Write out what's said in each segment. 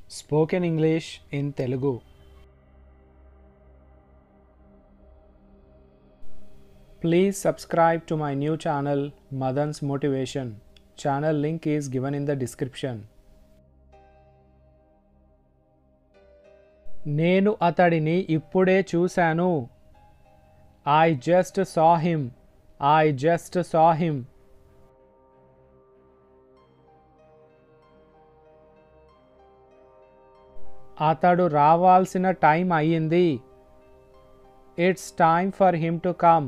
Spoken English in Telugu. Please subscribe to my new channel Madan's Motivation. Channel link is given in the description. నేను అతడిని ఇప్పుడే చూశాను. I just saw him. I just saw him. అతడు రావాల్సిన time అయ్యింది. It's time for him to come.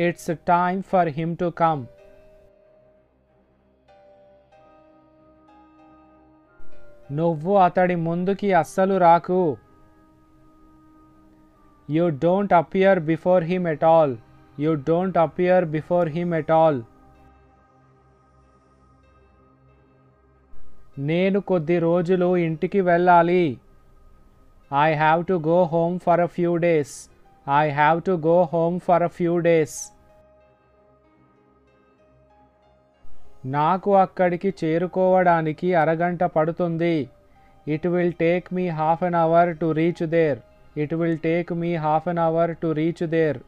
It's time for him to come. నువ్వు అతడి ముందుకి అస్సలు రాకు. You don't appear before him at all. You don't appear before him at all. నేను కొద్ది రోజులు ఇంటికి వెళ్ళాలి. I have to go home for a few days. I have to go home for a few days. నాకు అక్కడికి చేరుకోవడానికి అరగంట పడుతుంది. It will take me half an hour to reach there. It will take me half an hour to reach there.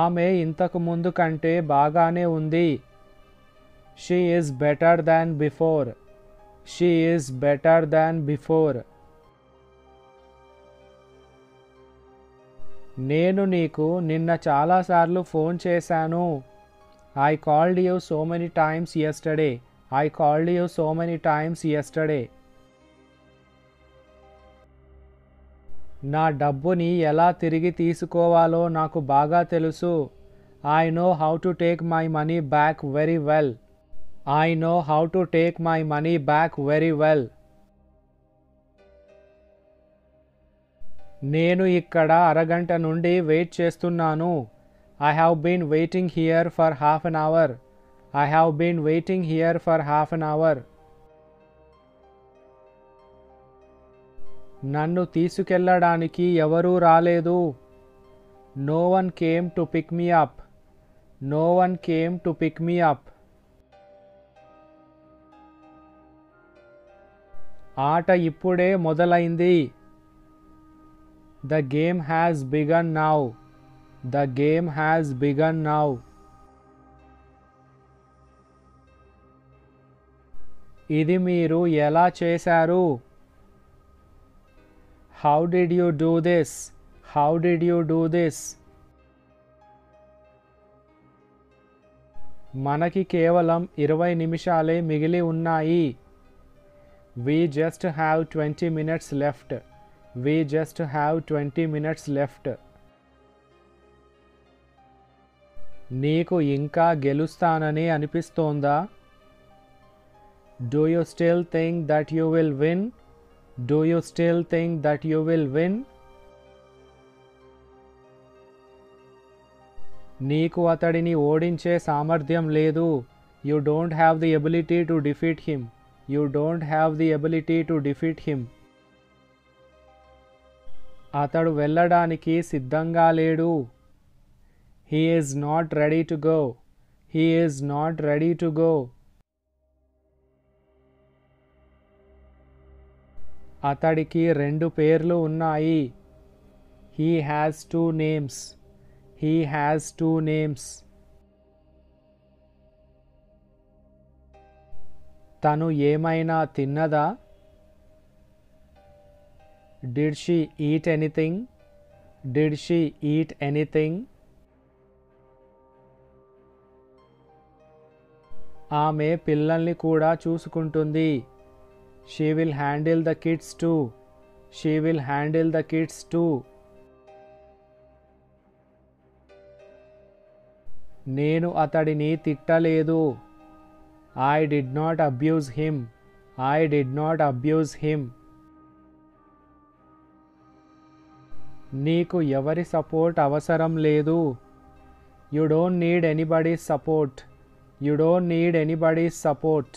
ఆమె ఇంతకు ముందు కంటే బాగానే ఉంది. She is better than before. She is better than before. నేను నీకు నిన్న చాలాసార్లు ఫోన్ చేశాను. I called you so many times yesterday. I called you so many times yesterday. నా డబ్బుని ఎలా తిరిగి తీసుకోవాలో నాకు బాగా తెలుసు. I know how to take my money back very well. I know how to take my money back very well. నేను ఇక్కడ అరగంట నుండి వెయిట్ చేస్తున్నాను. I have been waiting here for half an hour. I have been waiting here for half an hour. నన్ను తీసుకెళ్ళడానికి ఎవరూ రాలేదు. No one came to pick me up. No one came to pick me up. ఆట ఇప్పుడే మొదలైంది. The game has begun now. The game has begun now. ఇది మీరు ఎలా చేశారు? How did you do this? How did you do this? మనకి కేవలం 20 నిమిషాలే మిగిలి ఉన్నాయి. We just have 20 minutes left. We just have 20 minutes left. నీకు ఇంకా గెలుస్తానని అనిపిస్తోందా? Do you still think that you will win? Do you still think that you will win? నీకు అతడిని ఓడించే సామర్థ్యం లేదు. You don't have the ability to defeat him. You don't have the ability to defeat him. అతడు వెళ్ళడానికి సిద్ధంగా లేడు. He is not ready to go. He is not ready to go. అతడికి 2 పేర్లు ఉన్నాయి. He has 2 names. He has 2 names. తను ఏమైనా తిన్నదా? Did she eat anything? Did she eat anything? ఆమె పిల్లల్ని కూడా చూసుకుంటుంది. She will handle the kids too. She will handle the kids too. నేను అతడిని తిట్టలేదు. I did not abuse him. I did not abuse him. నీకు ఎవరి సపోర్ట్ అవసరం లేదు. You don't need anybody's support. You don't need anybody's support.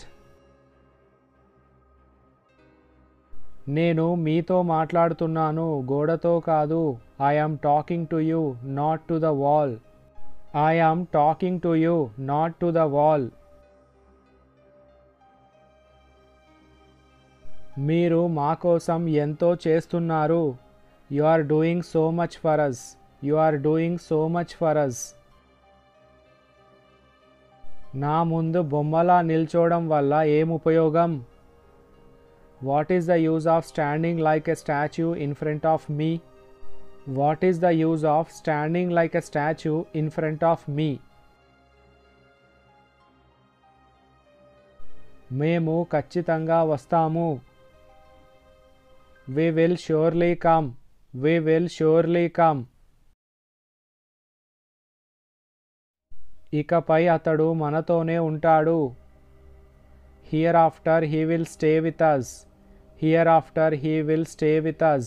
నేను మీతో మాట్లాడుతున్నాను, గోడతో కాదు. I am talking to you, not to the wall. I am talking to you, not to the wall. మీరు మా కోసం ఎంతో చేస్తున్నారు. You are doing so much for us. You are doing so much for us. నా ముందు బొమ్మలా నిల్చోవడం వల్ల ఏం ఉపయోగం? What is the use of standing like a statue in front of me? What is the use of standing like a statue in front of me? మేము ఖచ్చితంగా వస్తాము. We will surely come. We will surely come. ఇకపై అతడు మనతోనే ఉంటాడు. Hereafter he will stay with us. Hereafter he will stay with us.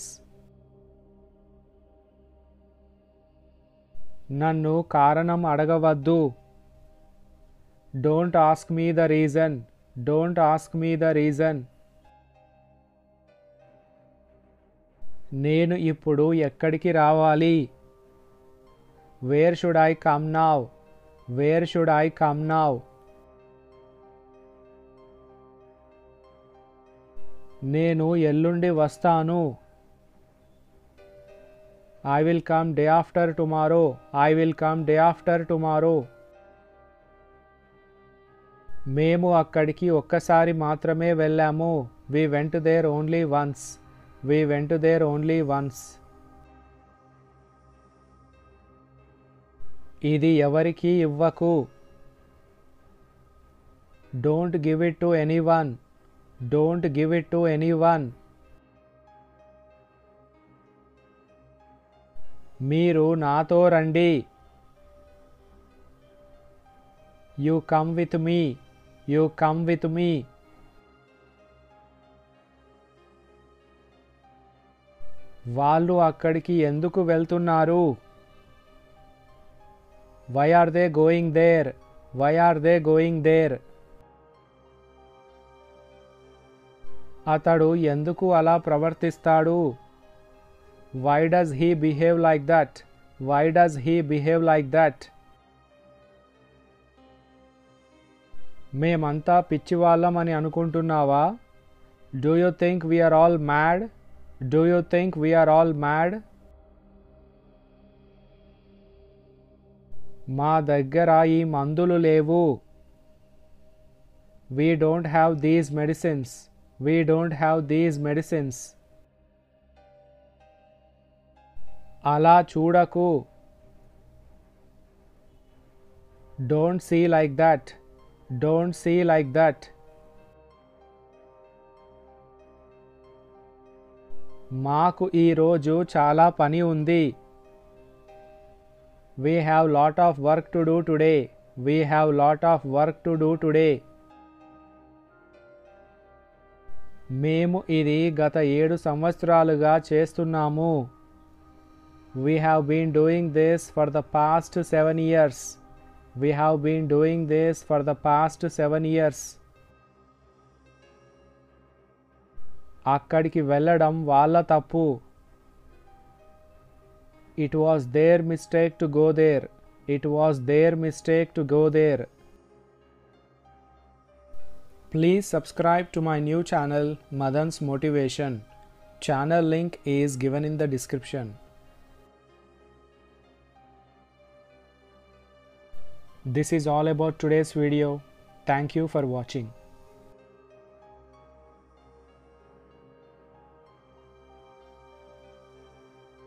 నన్ను కారణం అడగవద్దు. Don't ask me the reason. Don't ask me the reason. నేను ఇప్పుడు ఎక్కడికి రావాలి? Where should I come now? Where should I come now? నేను ఎల్లుండి వస్తాను. I will come day after tomorrow. I will come day after tomorrow. మేము అక్కడికి ఒక్కసారి మాత్రమే వెళ్ళాము. We went there only once. We went there only once. ఇది ఎవరికి ఇవ్వకు. Don't give it to anyone. Don't give it to anyone. మీరు నాతో రండి. You come with me. You come with me. వాళ్ళు అక్కడికి ఎందుకు వెళ్తున్నారు? Why are they going there? Why are they going there? అతడు ఎందుకు అలా ప్రవర్తిస్తాడు? Why does he behave like that? Why does he behave like that? మేమంతా పిచ్చివాళ్ళం అని అనుకుంటున్నావా? Do you think we are all mad? Do you think we are all mad? మా దగ్గర ఈ మందులు లేవు. We don't have these medicines. We don't have these medicines. అలా చూడకు. Don't see like that. Don't see like that. మాకు ఈ రోజు చాలా పని ఉంది. We have lot of work to do today. We have lot of work to do today. మేము ఇది గత 7 సంవత్సరాలుగా చేస్తున్నాము. We have been doing this for the past 7 years. We have been doing this for the past 7 years. అక్కడికి వెళ్ళడం వాళ్ళ తప్పు. It was their mistake to go there. It was their mistake to go there. Please subscribe to my new channel Madan's Motivation. Channel link is given in the description. This is all about today's video. Thank you for watching.